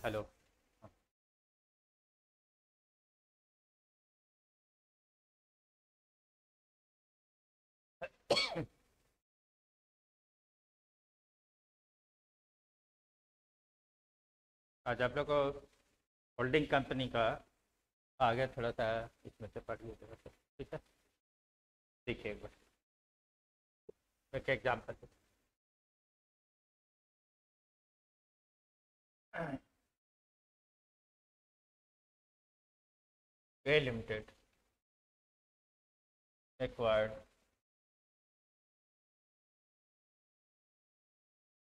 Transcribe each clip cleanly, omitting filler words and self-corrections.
Hello. आज आप लोग को होल्डिंग कंपनी का आगे थोड़ा सा इसमें से पढ़ लीजिएगा सर, ठीक है। देखिए एक बार एक example. A limited acquired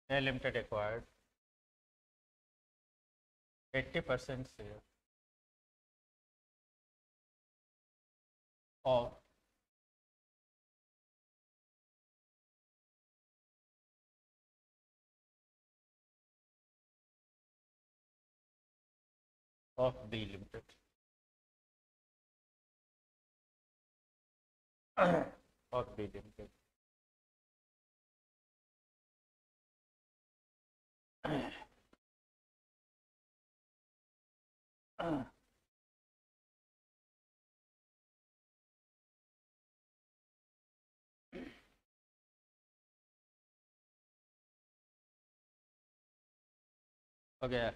A limited acquired 80% share of B limited of B limited. हो गया।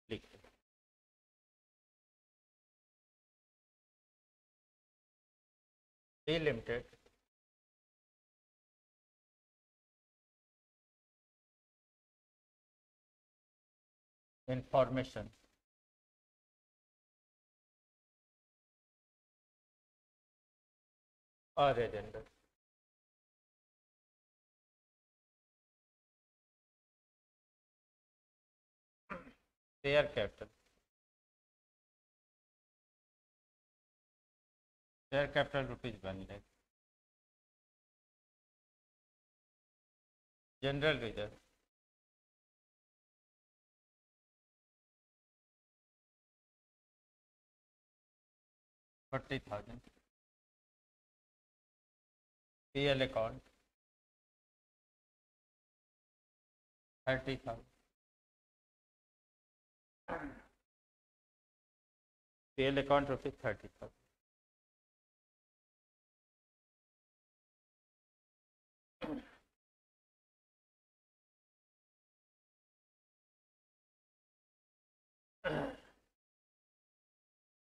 लिखिए ए लिमिटेड इंफॉर्मेशन और एजेंडर share capital. Share capital ₹1 general reserve 40,000। PL account 30,000। PL account ₹30,000।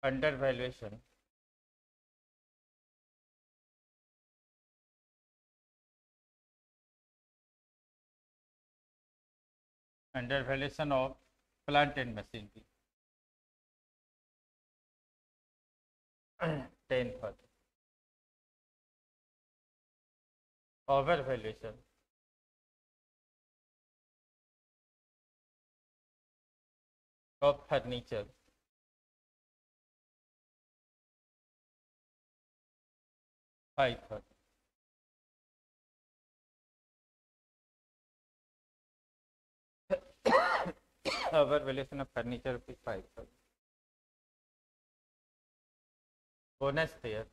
Under valuation under valuation of plant and machinery 10,000। Over valuation of furniture 5,000। Over valuation of furniture ₹5,000। Bonus share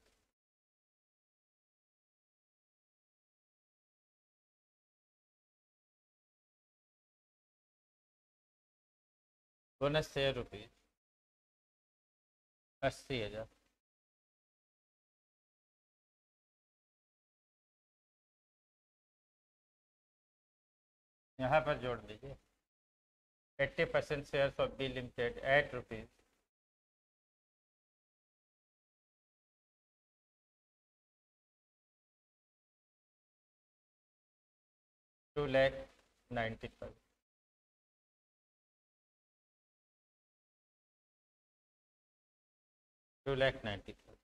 bonus share ₹80,000। यहाँ पर जोड़ दीजिए 80% share of B limited at rupees 2,95,000। 2,90,000।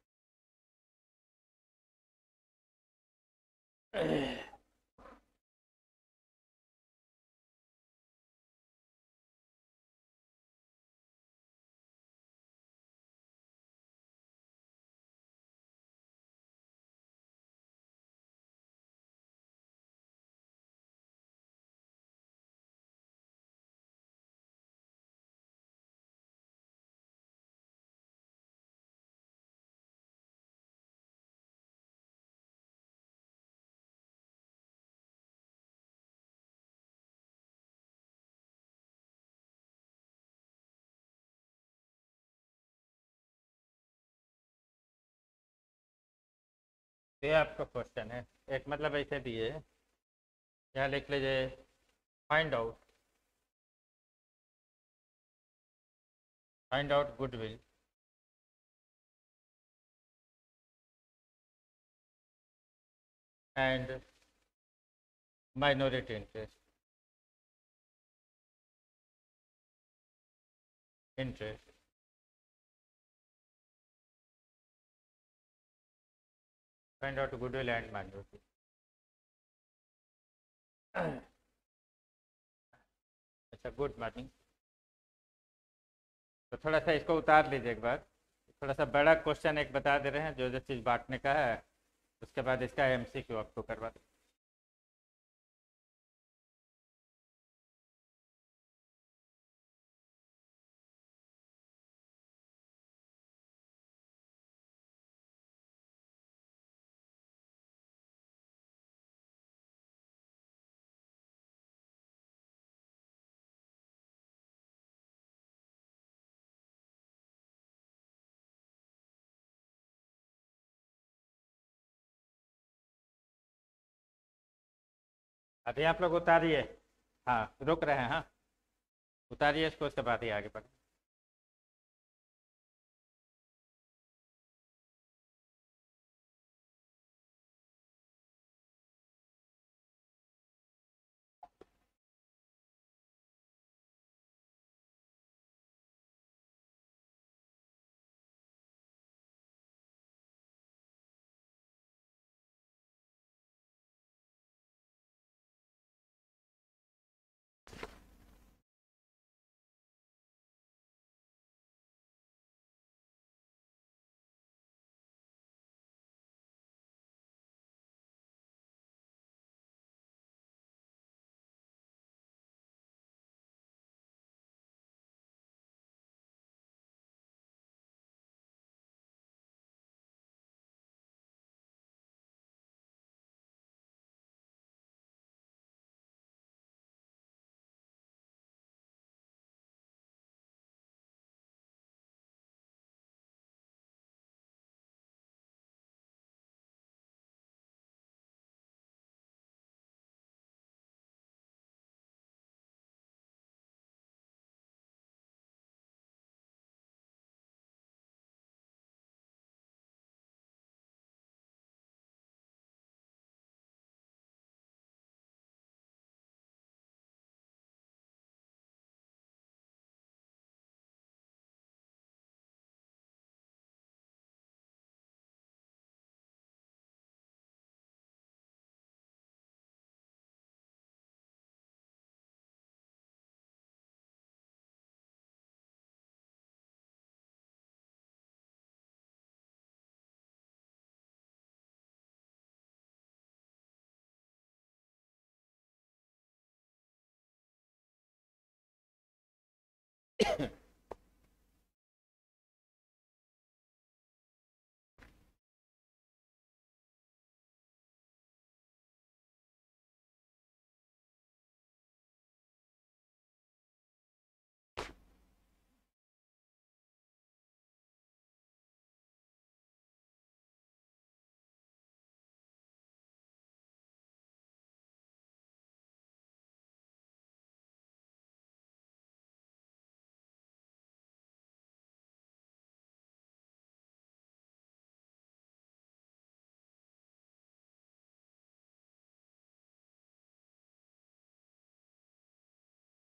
तो ये आपका question है। एक मतलब ऐसे दिए, यहाँ लिख लीजिए find out goodwill and minority interest find out goodwill and minority. अच्छा, गुड मॉर्निंग। तो थोड़ा सा इसको उतार लीजिए एक बार। थोड़ा सा बड़ा क्वेश्चन एक बता दे रहे हैं, जो जो चीज़ बांटने का है, उसके बाद इसका एमसीक्यू आपको करवा दें। अभी आप लोग उतारिए। हाँ, रुक रहे हैं। हाँ, उतारिए इसको, उसके बाद ही आगे बढ़े।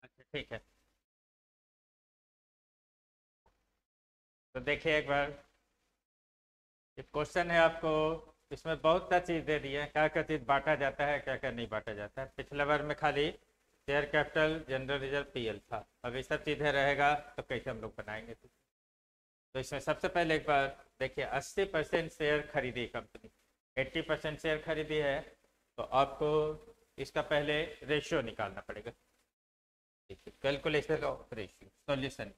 अच्छा, ठीक है। तो देखिए एक बार, एक क्वेश्चन है आपको। इसमें बहुत सा चीज़ दे दी है, क्या क्या चीज़ बांटा जाता है, क्या क्या नहीं बांटा जाता है। पिछले बार में खाली share capital, general reserve, PL था। अब ये सब चीज़ें रहेगा तो कैसे हम लोग बनाएंगे? तो इसमें सबसे पहले एक बार देखिए, 80% शेयर खरीदी कंपनी, 80% शेयर खरीदी है, तो आपको इसका पहले रेशियो निकालना पड़ेगा। देखिए, calculation of ratio solution.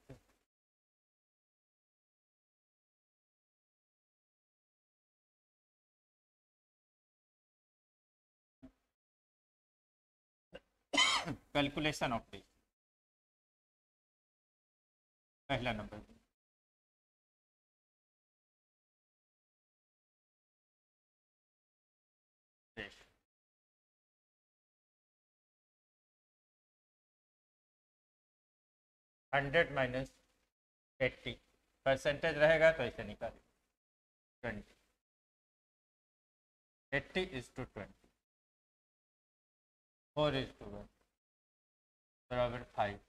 Calculation of ratio, पहला नंबर। 100 माइनस 80 परसेंटेज रहेगा तो ऐसे निकालें 20 80 इज टू 20 4 इज टू 1 बराबर 5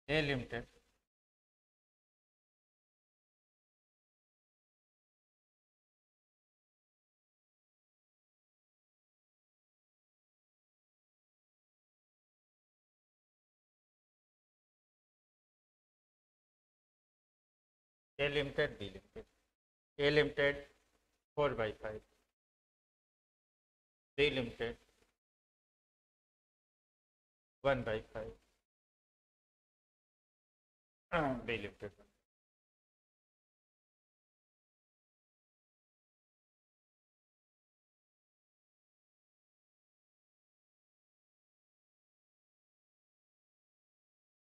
A limited A limited B limited A limited 4/5 B limited 1/5 B limited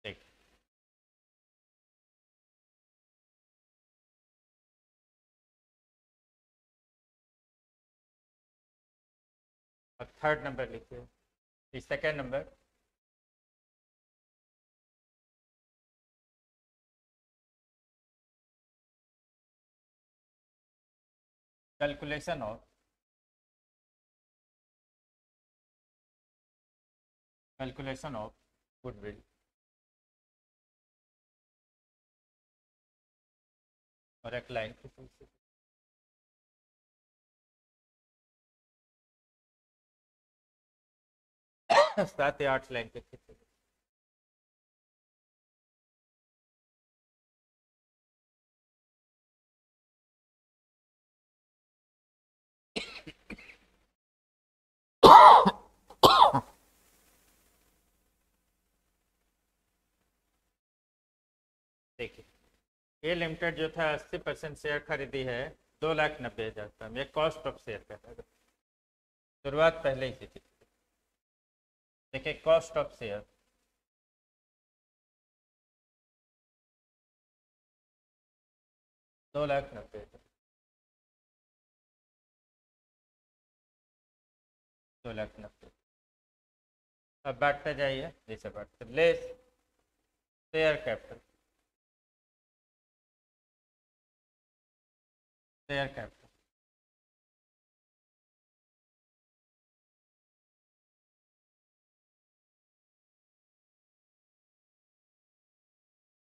ठीक। अब थर्ड नंबर लिखिए second number calculation of goodwill और एक लाइन की 7 या 8 लाइन के खींचे देखिए ए लिमिटेड जो था 80% शेयर खरीदी है 2,90,000 का। ये कॉस्ट ऑफ शेयर का था, शुरुआत पहले ही से थी। देखिए कॉस्ट ऑफ शेयर 2,90,000 2,90,000 अब बांटते जाइए जैसे बांटते less share capital share capital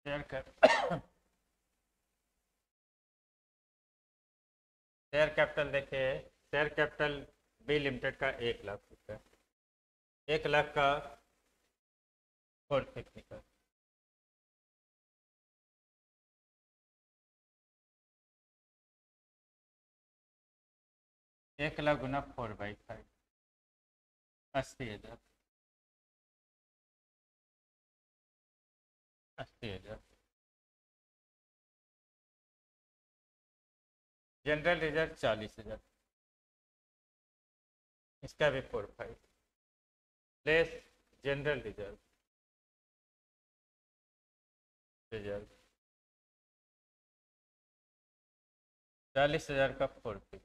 share capital share capital देखिए शेयर कैपिटल बी लिमिटेड का 1,00,000 रुपये 1,00,000 का 4/5 निकल 1,00,000 गुना 4/5 80,000 80,000 जनरल रिजर्व 40,000 इसका भी 4/5 लेस जनरल रिजर्व 40,000 का 4/5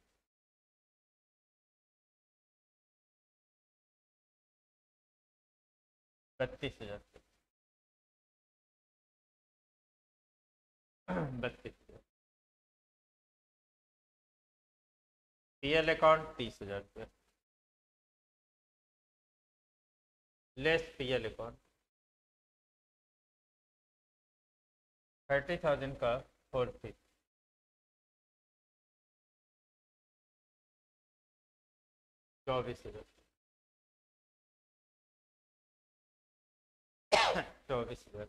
32,000 32,000 पीएल अकाउंट 30,000 रुपये लेस पीएल अकाउंट 30,000 का 4/5 24,000 24,000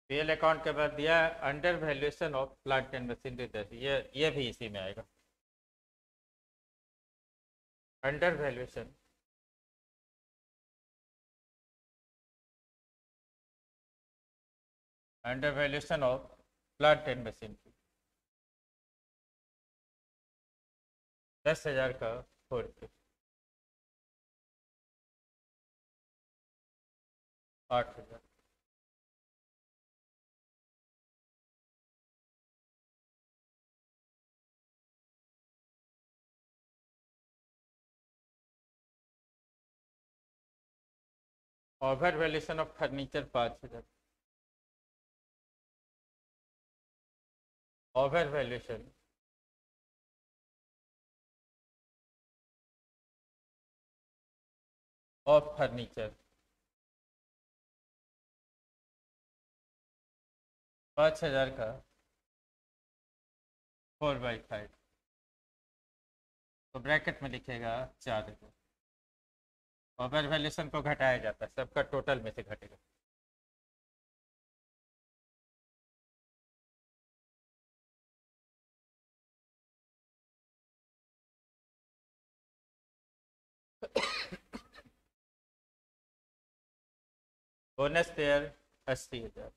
पीएल अकाउंट के बाद दिया under valuation of plant and machinery ये भी इसी में आएगा under valuation of plant and machinery 10,000 का 4/5 8,000। Over valuation of furniture 5,000। Over valuation of furniture 5,000 का 4/5, तो ब्रैकेट में लिखेगा 4,000। ओवर वैल्यूशन को घटाया जाता है, सबका टोटल में से घटेगा। Bonus pair 80,000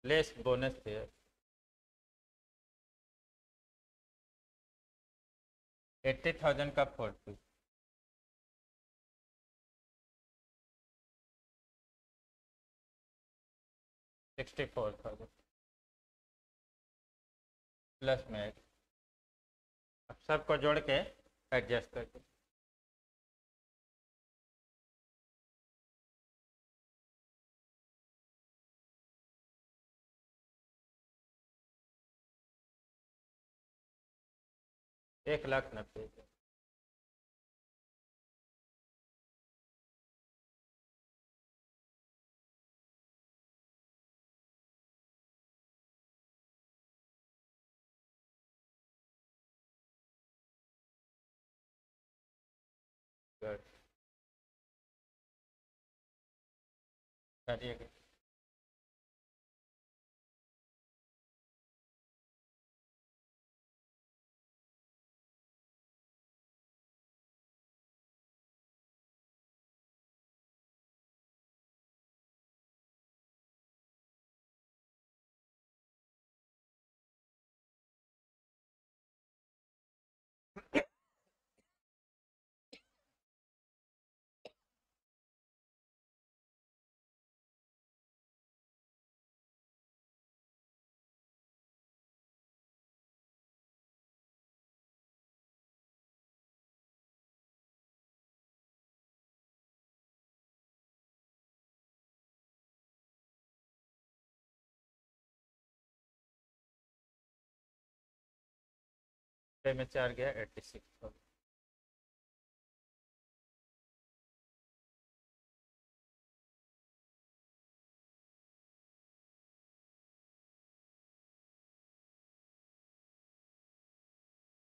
less bonus pair 80,000 का 40, 64,000 प्लस में अब सबको जोड़ के एडजस्ट करके $1,90,000। करिएगा। में 4 गया 86,000।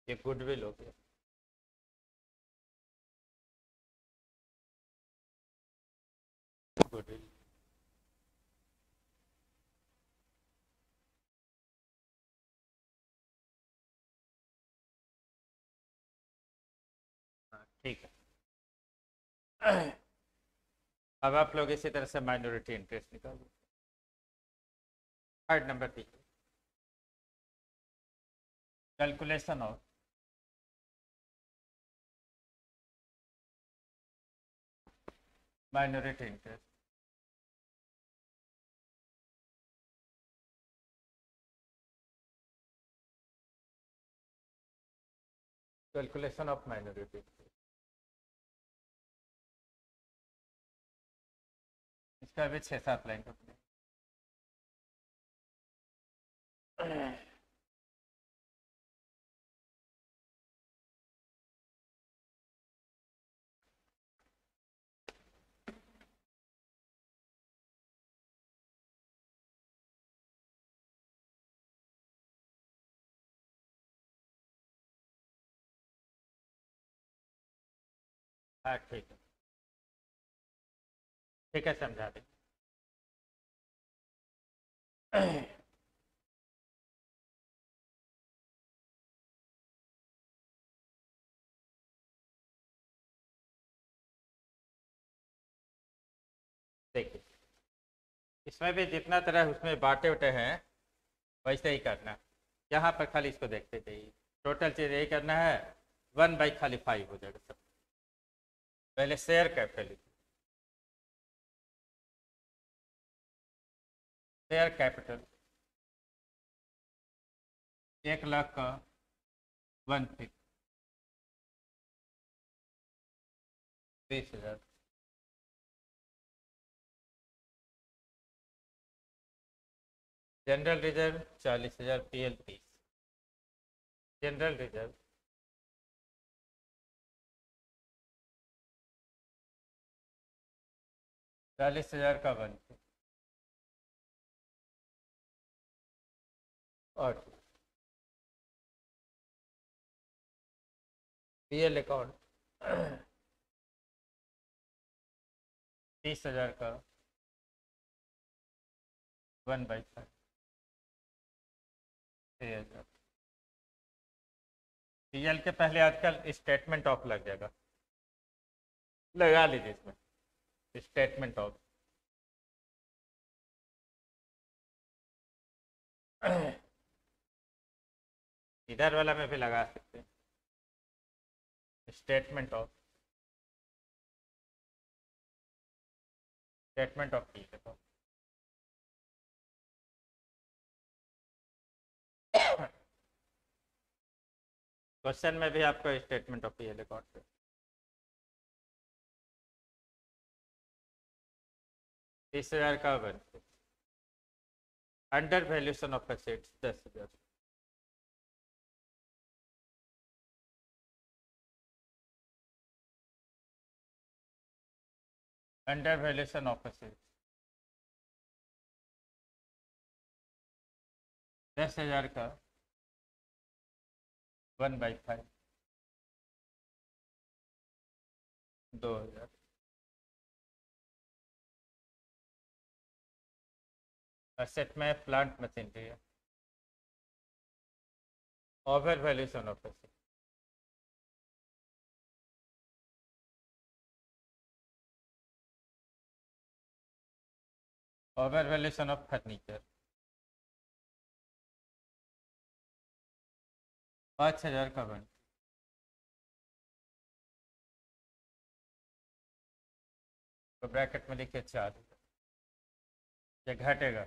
ये गुडविल हो गया। गुडविल ठीक है। अब आप लोग इसी तरह से माइनॉरिटी इंटरेस्ट निकालो। 3rd नंबर दीजिए, calculation of minority interest. Calculation of minority interest, इसका भी 6-7 लाइन अपने। हाँ ठीक है समझा दें। देखिए इसमें भी जितना तरह उसमें बांटे उठे हैं वैसे ही करना। यहाँ पर खाली इसको देखते जाइए, टोटल चीज़ यही करना है। 1/खाली 5 हो जाएगा सब। पहले share capital, share capital 1 lakh का 1 fifth, 20,000। General reserve 40,000, PL 30। General reserve 40,000 का 1 फिफ्थ। और PL अकाउंट 30,000 का 1/5, 6,000। PL के पहले आजकल स्टेटमेंट ऑफ लग जाएगा, लगा लीजिए इसमें स्टेटमेंट ऑफ। इधर वाला में भी लगा सकते हैं statement of, statement of PL account. Question में भी आपको स्टेटमेंट ऑफ PL अकाउंट 30,000 का 1 fifth. Under valuation of assets 10,000। Under valuation of assets 10,000 का 1/5, 2,000। एसेट में प्लांट मशीनरी है। Over valuation of asset over valuation of furniture 5,000 का 1, तो bracket में लिखिए 4। ये घटेगा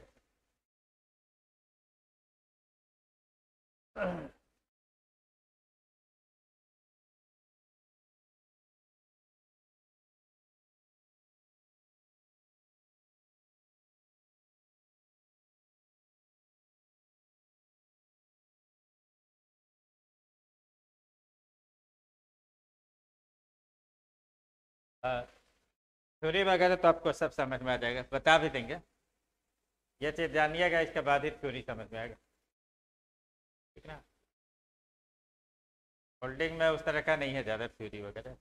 हाँ, थ्योरी वगैरह तो आपको सब समझ में आ जाएगा, बता भी देंगे। ये चीज़ जानिएगा, इसके बाद ही थ्योरी समझ में आएगा, ठीक ना। होल्डिंग में उस तरह का नहीं है ज़्यादा थ्योरी वगैरह,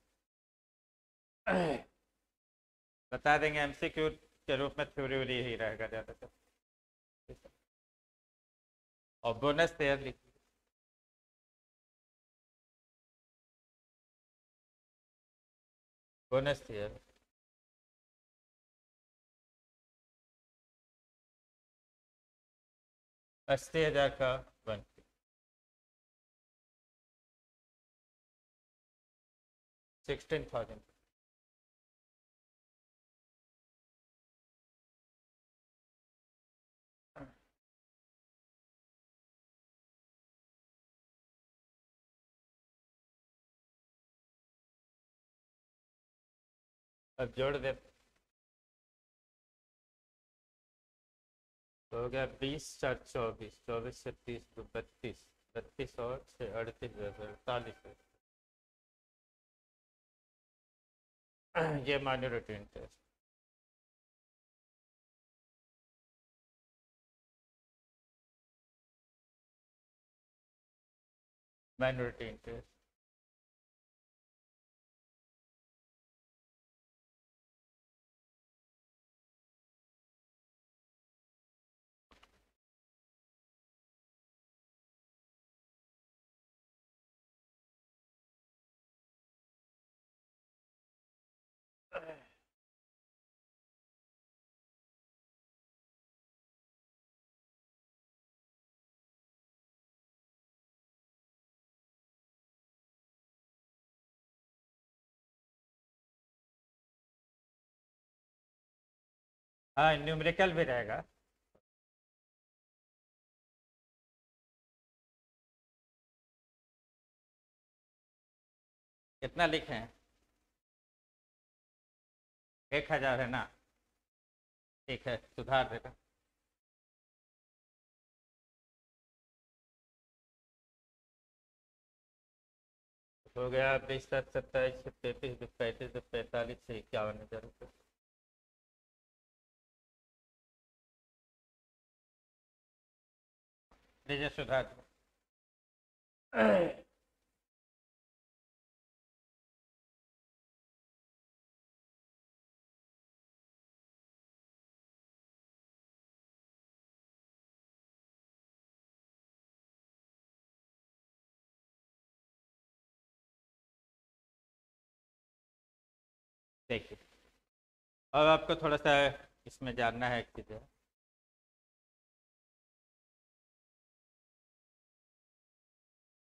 बता देंगे। MCQ के रूप में थ्योरी व्योरी ही रहेगा ज़्यादातर। और बोनस शेयर लिखिए, बोनस शेयर 80,000 का 1, 16,000। अब जोड़ दे तो हो गया 20, 4, 24, 24 से 30 तो 32, 32 और 6, 38, 48। ये माइनॉरिटी इंटरेस्ट माइनॉरिटी इंटरेस्ट हाँ, न्यूमेरिकल भी रहेगा। कितना लिखे हैं? 1000 है ना? ठीक है, सुधार देगा। हो गया 20, 7, 27, 33, 35, 45 से 51,000 रुपये। लीजिए सुधार दो। देखिए, अब आपको थोड़ा सा इसमें जानना है एक चीज़ है।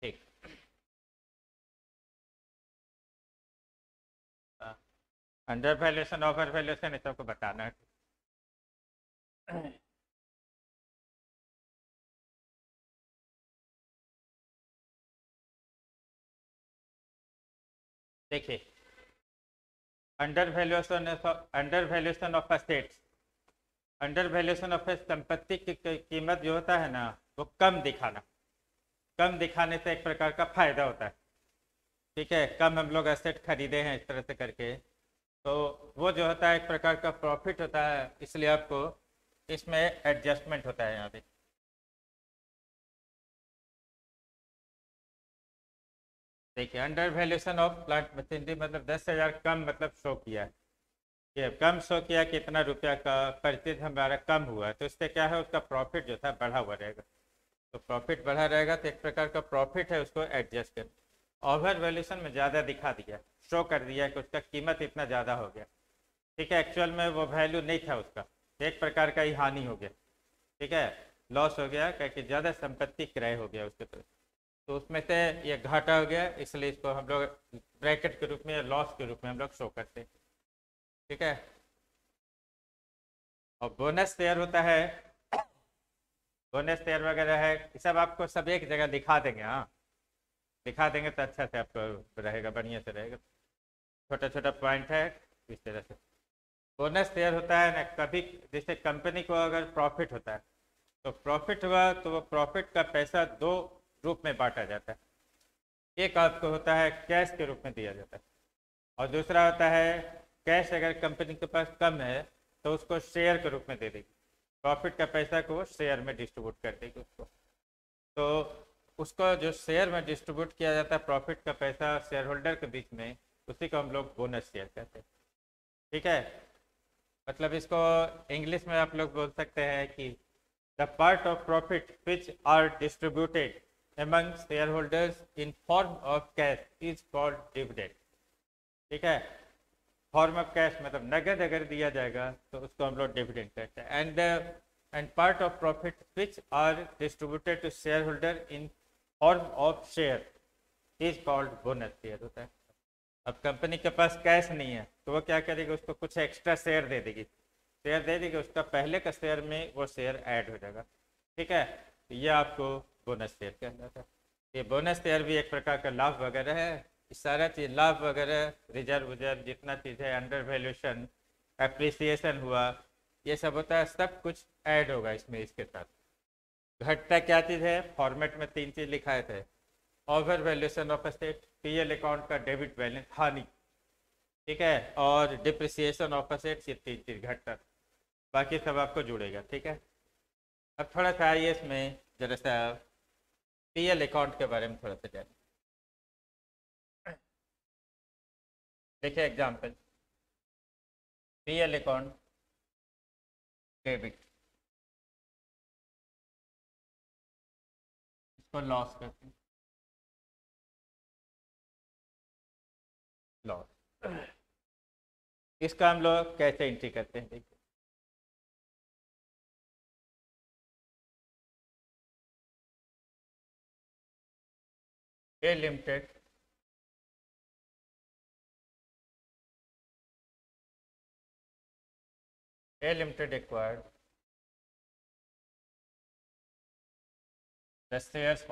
ठीक। अंडर वैल्यूएशन, ओवर वैल्यूएशन, ये सबको बताना है। देखिए, under valuation of assets, under valuation of संपत्ति की कीमत जो होता है ना, वो कम दिखाना। कम दिखाने से एक प्रकार का फायदा होता है। ठीक है, कम हम लोग एसेट खरीदे हैं इस तरह से करके, तो वो जो होता है एक प्रकार का प्रॉफिट होता है, इसलिए आपको इसमें एडजस्टमेंट होता है यहाँ पे। देखिए, under valuation of plant machinery मतलब 10,000 कम, मतलब शो किया है कि कम शो किया, कितना रुपया का परचेज हमारा कम हुआ है, तो इससे क्या है, उसका प्रॉफिट जो था बढ़ा हुआ रहेगा। तो प्रॉफिट बढ़ा रहेगा तो एक प्रकार का प्रॉफिट है, उसको एडजस्ट कर। ओवर वैल्यूएशन में ज़्यादा दिखा दिया, शो कर दिया कि उसका कीमत इतना ज़्यादा हो गया। ठीक है, एक्चुअल में वो वैल्यू नहीं था उसका, एक प्रकार का ही हानि हो गया। ठीक है, लॉस हो गया, क्योंकि ज़्यादा संपत्ति क्रय हो गया उसके तरफ, तो उसमें से ये घाटा हो गया, इसलिए इसको हम लोग ब्रैकेट के रूप में या लॉस के रूप में हम लोग शो करते हैं। ठीक है, और बोनस शेयर होता है, बोनस शेयर वगैरह है, ये सब आपको सब एक जगह दिखा देंगे। हाँ, दिखा देंगे तो अच्छा से आपको रहेगा, बढ़िया से रहेगा। छोटा छोटा पॉइंट है इस तरह से। बोनस शेयर होता है ना, कभी जैसे कंपनी को अगर प्रॉफिट होता है, तो प्रॉफिट हुआ तो वो प्रॉफिट का पैसा दो रूप में बांटा जाता है। एक आपको होता है कैश के रूप में दिया जाता है, और दूसरा होता है कैश अगर कंपनी के पास कम है तो उसको शेयर के रूप में दे देगी, प्रॉफिट का पैसा को वो शेयर में डिस्ट्रीब्यूट कर देगी उसको। तो उसको जो शेयर में डिस्ट्रीब्यूट किया जाता है प्रॉफिट का पैसा शेयर होल्डर के बीच में, उसी को हम लोग बोनस शेयर कहते हैं। ठीक है, मतलब इसको इंग्लिश में आप लोग बोल सकते हैं कि the part of profit which are distributed among shareholders in form of cash is called dividend। ठीक है, फॉर्म ऑफ कैश मतलब नगद अगर दिया जाएगा तो उसको हम लोग डिविडेंड कहते हैं। And part of profit which are distributed to shareholder in form of share is called bonus share होता है। अब कंपनी के पास कैश नहीं है तो वो क्या करेगी, उसको कुछ एक्स्ट्रा शेयर दे देगी, शेयर दे देगी, उसका पहले का शेयर में वो शेयर ऐड हो जाएगा। ठीक है, तो ये आपको बोनस शेयर कहलाता है। ये बोनस शेयर भी एक प्रकार का लाभ वगैरह है। सारा चीज़ लाभ वगैरह, रिजर्व उजर्व जितना चीज़ है, अंडर वैल्यूएशन, एप्रिसिएशन हुआ, ये सब होता है, सब कुछ ऐड होगा इसमें इसके साथ। घटता क्या चीज़ है, फॉर्मेट में 3 चीज़ लिखाए थे। Over valuation of asset, PL account का डेबिट बैलेंस हानि। ठीक है, और डिप्रिसिएशन ऑफ एसेट्स, ये 3 चीज़ घटता, बाकी सब आपको जुड़ेगा। ठीक है, अब थोड़ा सा आइए इसमें जरा सा पीएल अकाउंट के बारे में थोड़ा सा जानिए। देखिए एग्जाम्पल, पीएल अकाउंट डेबिट, इसको लॉस करते हैं, लॉस। इसका हम लोग कैसे एंट्री करते हैं, देखिए ए limited A Limited acquired the shares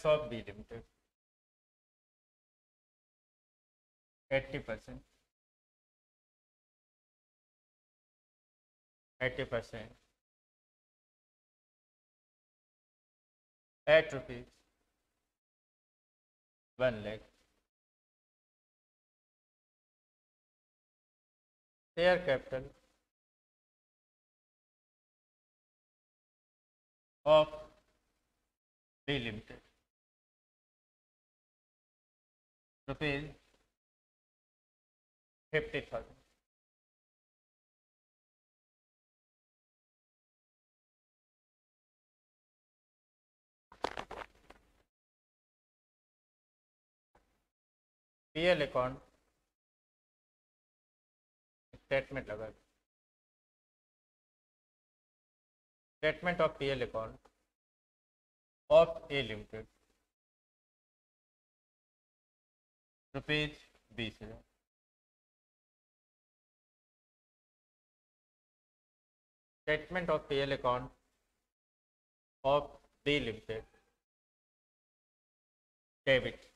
of B Limited 80%, 80% at rupees 1 lakh. Share capital of B Limited rupees 50,000. PL account statement लगा, statement of PL account of A Limited rupees 20,000. Statement of PL account of B Limited debit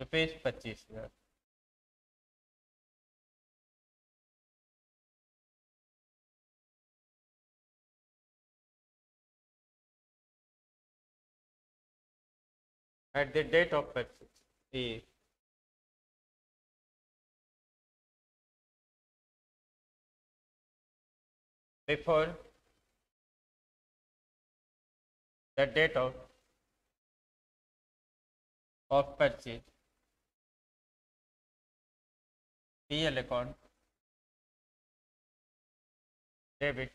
rupees 25,000. At the date of purchase is before the date of purchase, PL account debit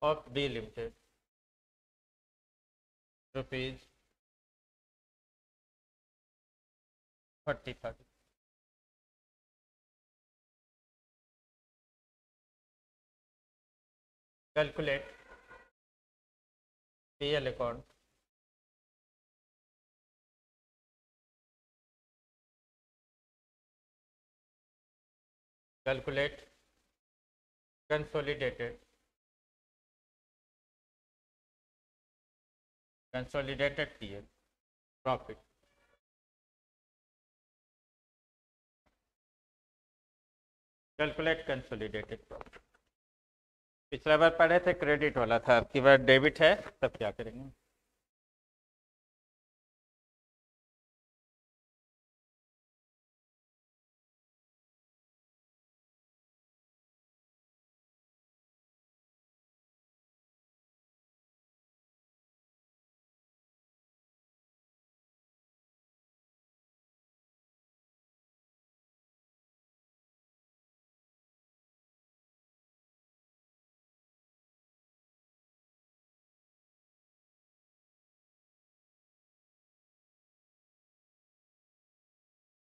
of B Limited rupees 40,000. Calculate PL account calculate consolidated PL profit. Calculate consolidated profit. पिछला बार पढ़े थे credit वाला था, अब की बार debit है, तब क्या करेंगे.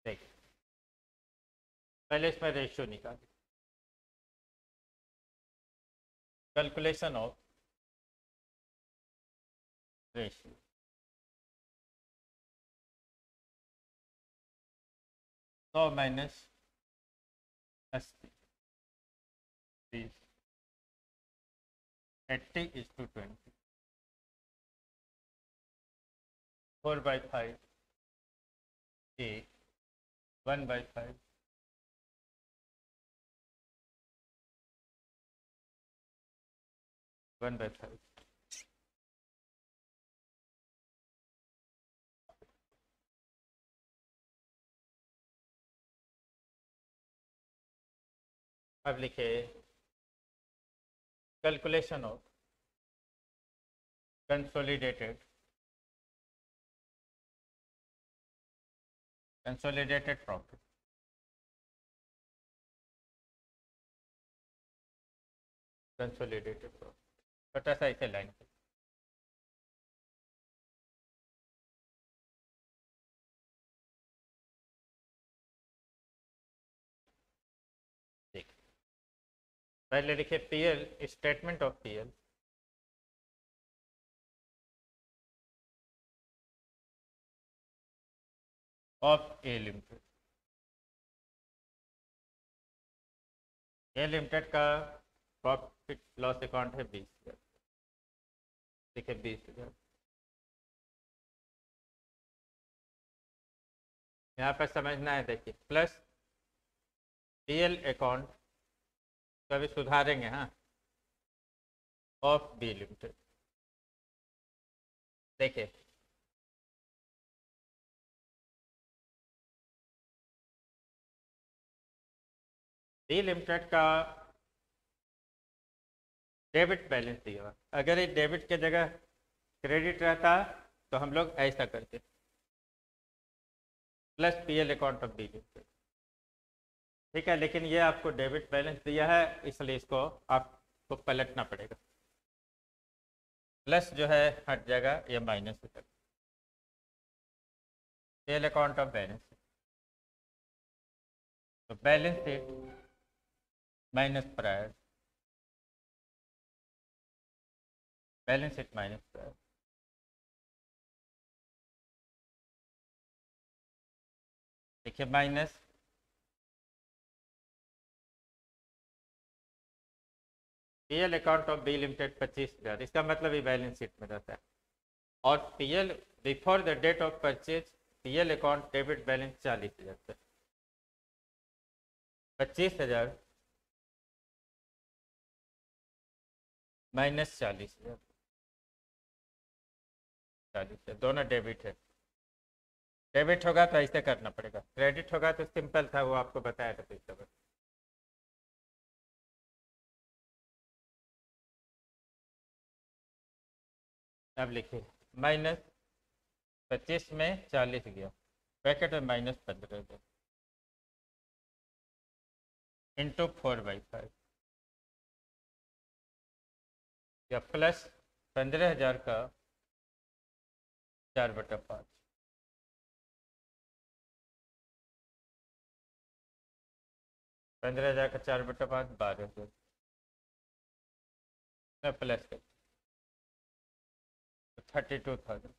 देखिए पहले इसमें रेशियो निकाल, कैलकुलेशन ऑफ रेशियो. सौ माइनस 80 80 is to 20. 4/5 A 1/5 1/5. अब लिखे calculation of consolidated profit. Consolidated profit छोटा सा इसे लाइन कर. देखिए पहले लिखे PL, statement of PL of A limited. A limited का प्रॉफिट लॉस अकाउंट है 20,000। देखिए 20,000 यहाँ पर समझना है। देखिए प्लस पीएल अकाउंट कभी सुधारेंगे, हाँ, ऑफ बी लिमिटेड। देखिए बी लिमिटेड का डेबिट बैलेंस दिया हुआ, अगर ये डेबिट के जगह क्रेडिट रहता तो हम लोग ऐसा करते, plus PL account of B limited. ठीक है, लेकिन ये आपको डेबिट बैलेंस दिया है इसलिए इसको आपको पलटना पड़ेगा। प्लस जो है हट जाएगा, ये माइनस हो जाएगा। पीएल अकाउंट ऑफ बैलेंस, तो balance sheet minus prior, balance sheet minus prior. देखिए minus PL account of B limited 25,000, इसका मतलब ये बैलेंस शीट में रहता है। और PL before the date of purchase PL account debit balance 40,000, 25,000 minus 40,000, 40,000 दोनों डेबिट है। डेबिट होगा तो ऐसे करना पड़ेगा, क्रेडिट होगा तो सिंपल था, वो आपको बताया था पिछले। अब लिखिए माइनस 25 में 40 गया, ब्रैकेट में -15 गया, इंटू 4/5 या प्लस 15,000 का 4/5, 15,000 का 4/5 12,000 प्लस कर 32,000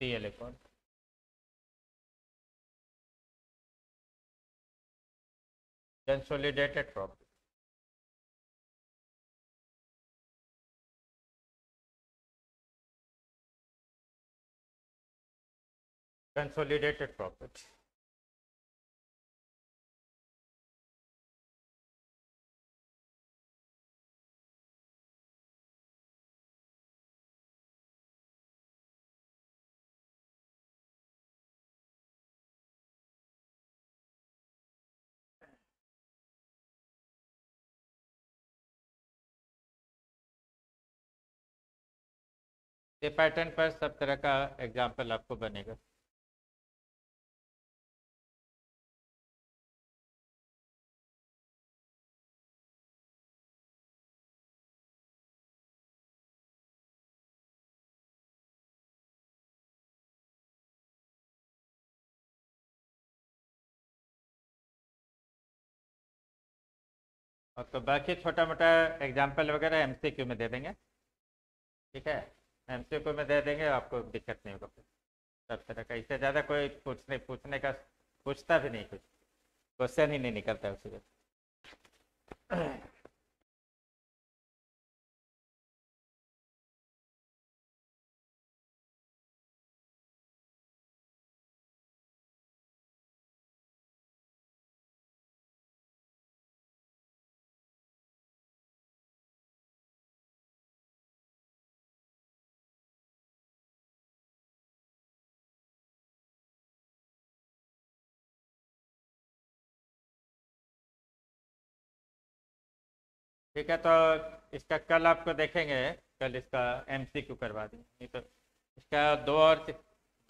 PL account. Consolidated profit, consolidated profit ये पैटर्न पर सब तरह का एग्जाम्पल आपको बनेगा। और तो बाकी छोटा मोटा एग्जाम्पल वगैरह एमसीक्यू में दे देंगे। ठीक है, एमसीक्यू में दे देंगे, आपको दिक्कत नहीं होगा फिर। सब तरह का, इससे ज़्यादा कोई पूछने का पूछता भी नहीं, कुछ क्वेश्चन ही नहीं निकलता उससे। ठीक है, तो इसका कल आपको देखेंगे, कल इसका एमसीक्यू करवा देंगे, नहीं तो इसका दो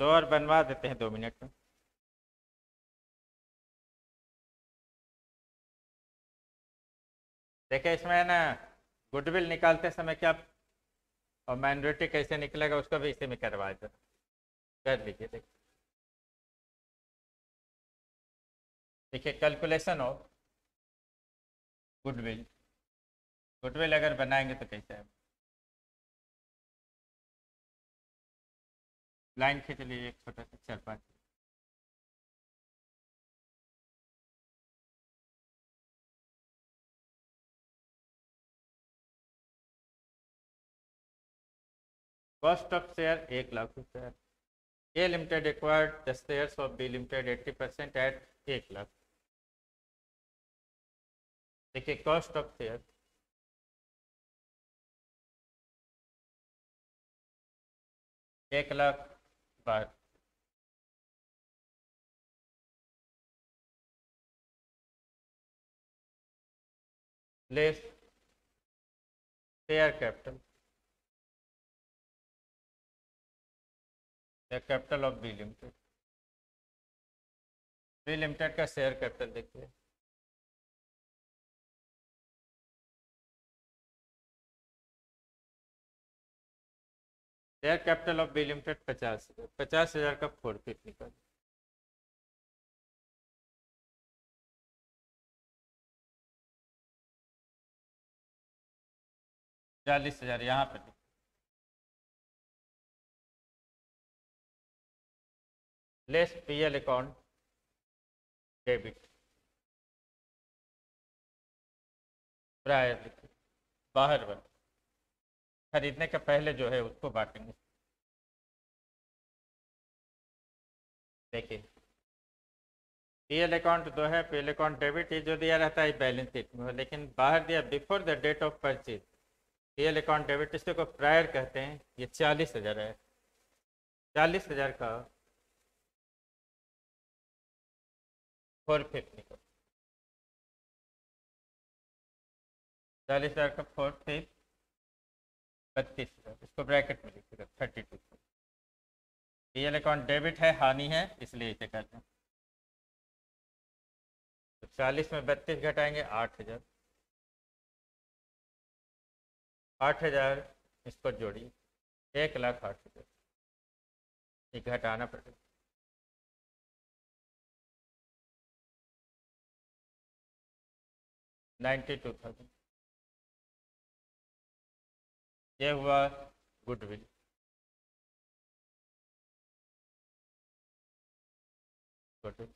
और बनवा देते हैं 2 मिनट में। देखिए इसमें है ना, गुडविल निकालते समय क्या और माइनॉरिटी कैसे निकलेगा उसको भी इसी में करवा दो, कर लीजिए। देखिए कैलकुलेशन ऑफ गुडविल, गुडविल अगर बनाएंगे तो कैसे है। लाइन खींच लीजिए एक छोटा सा 4-5। कॉस्ट ऑफ शेयर 1 लाख रुपये। A limited acquired the shares of B limited 80% at 1 lakh. देखिए कॉस्ट ऑफ शेयर 1 लाख बार लेस शेयर कैपिटल या capital of B limited. B limited का शेयर कैपिटल देखिए, share capital of B limited 50,000। 50,000 का 4 निकल। ₹40,000 यहाँ पर less PL account debit prior बाहर वाला खरीदने के पहले जो है उसको बांटेंगे। देखिए पीएल अकाउंट जो है, पीएल अकाउंट डेबिट ये जो दिया रहता है बैलेंस शीट में, लेकिन बाहर दिया before the date of purchase. PL account debit इसको को प्रायर कहते हैं। ये 40,000 है। 40,000 का 4/5 निकल। 40,000 का 4/5 32,000। इसको ब्रैकेट में लिखिएगा 32। पीएल अकाउंट डेबिट है, हानि है, इसलिए इसे कहते हैं। तो 40 में 32 घटाएंगे 8,000। 8,000 इसको जोड़िए 1,08,000। ये घटाना पड़ेगा। 92,000। ये हुआ गुडविल। गुडविल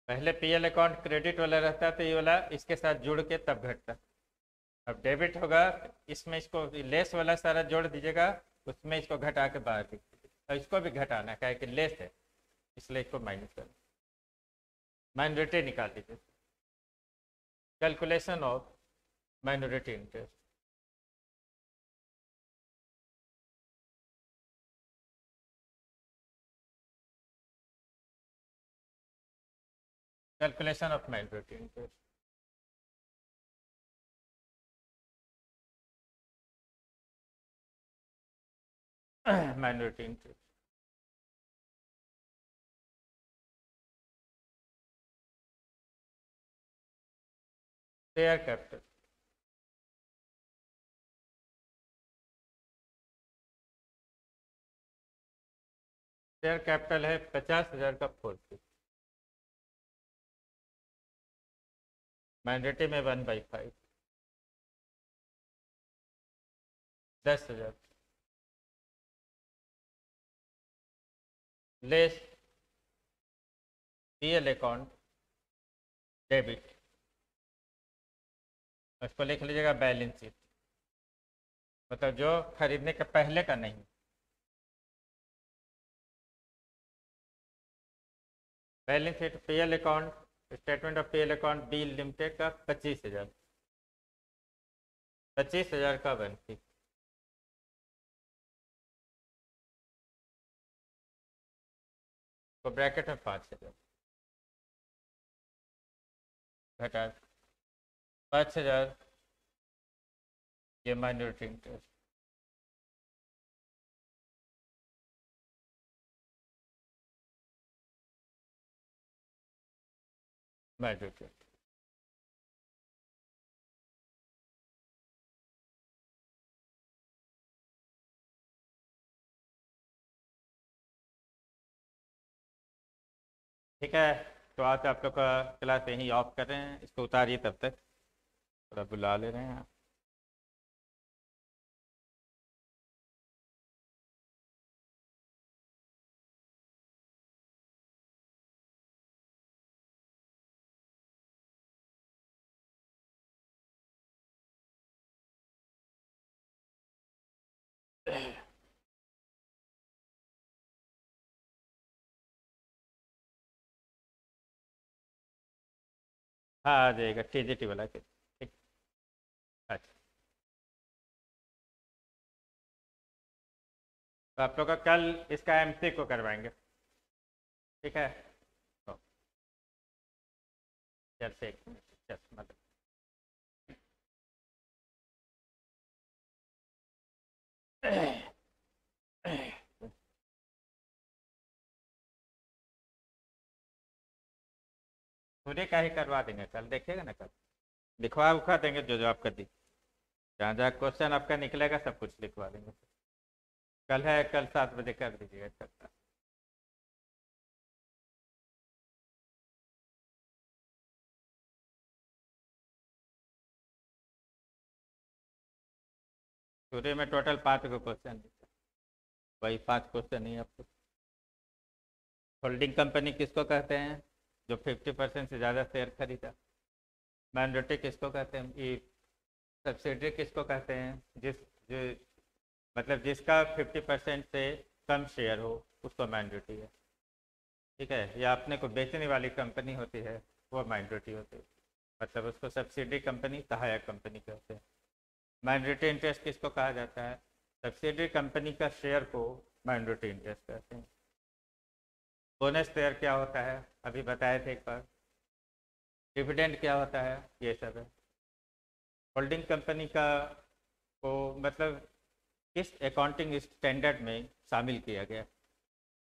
पहले पीएल अकाउंट क्रेडिट वाला रहता है तो ये वाला इसके साथ जुड़ के तब घटता। अब डेबिट होगा, इसमें इसको लेस वाला सारा जोड़ दीजिएगा, उसमें इसको घटा के बाहर दिख दीजिए। और इसको भी घटाना है कि लेस है, इसलिए इसको माइनस कर माइनॉरिटी निकाल दीजिए। Calculation of minority interest. Calculation of minority interest. Minority interest share capital share capital है 50,000 का 4/5। माइनॉरिटी में 1/5 10,000 लेस पीएल अकाउंट डेबिट। उसको लिख लीजिएगा बैलेंस शीट, मतलब जो खरीदने के पहले का नहीं। Balance sheet PL account, statement of PL account B limited का 25,000। 25,000 का 1/5 तो ब्रैकेट में 5,000 घटा 5,000। ये माइनॉरिटी इंटरेस्ट माइनॉरिटी। ठीक है, तो आज आप लोग का क्लास यहीं ऑफ कर रहे हैं। इसको उतारिए, तब तक थोड़ा बुला ले रहे हैं। हाँ आ जाएगा टीजीटी वाला के ठीक। अच्छा, तो आप लोग का कल इसका एमसी को करवाएंगे, ठीक है। तो जैसे एक मिनट, जस्ट मतलब पूरे का ही करवा देंगे कल, देखिएगा ना कल लिखवा उखवा देंगे जो जो आपका दी, जहाँ जहाँ क्वेश्चन आपका निकलेगा सब कुछ लिखवा देंगे। कल है, कल 7 बजे कर दीजिएगा कल। पूरे में टोटल 5 क्वेश्चन, वही 5 क्वेश्चन ही आपको। होल्डिंग कंपनी किसको कहते हैं? जो 50% से ज़्यादा शेयर खरीदा। माइनॉरिटी किसको कहते हैं? ये सब्सिडरी किसको कहते हैं? जो मतलब जिसका 50% से कम शेयर हो उसको माइनॉरिटी है, ठीक है। या अपने को बेचने वाली कंपनी होती है वो माइनॉरिटी होती है, मतलब उसको सब्सिडरी कंपनी, सहायक कंपनी कहते हैं। माइनॉरिटी इंटरेस्ट किसको कहा जाता है? सब्सिडरी कंपनी का शेयर को माइनॉरिटी इंटरेस्ट कहते हैं। बोनस शेयर क्या होता है अभी बताए थे एक बार। डिविडेंड क्या होता है, ये सब है। होल्डिंग कंपनी का को मतलब किस अकाउंटिंग स्टैंडर्ड में शामिल किया गया,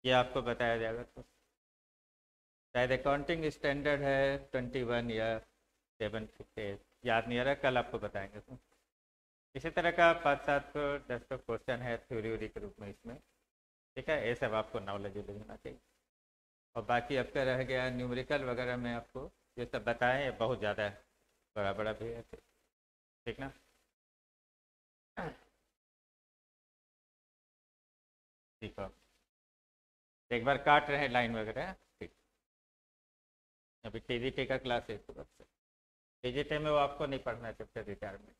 ये आपको बताया जाएगा। तो शायद अकाउंटिंग स्टैंडर्ड है 21 या 758, याद नहीं आ रहा, कल आपको बताएंगे। तो इसी तरह का 5-7 10 क्वेश्चन है थ्योरी व्योरी के रूप में इसमें, ठीक है। ये सब आपको नॉलेज होना चाहिए। और बाकी आपका रह गया न्यूमेरिकल वगैरह में आपको ये सब बताएं, ये बहुत ज़्यादा है, बड़ा बड़ा भी है, ठीक ना। ठीक है, एक बार काट रहे हैं लाइन वगैरह, ठीक। अभी टीजीटी का क्लास है सुबह से, टीजीटी में वो आपको नहीं पढ़ना है जब से रिटायरमेंट।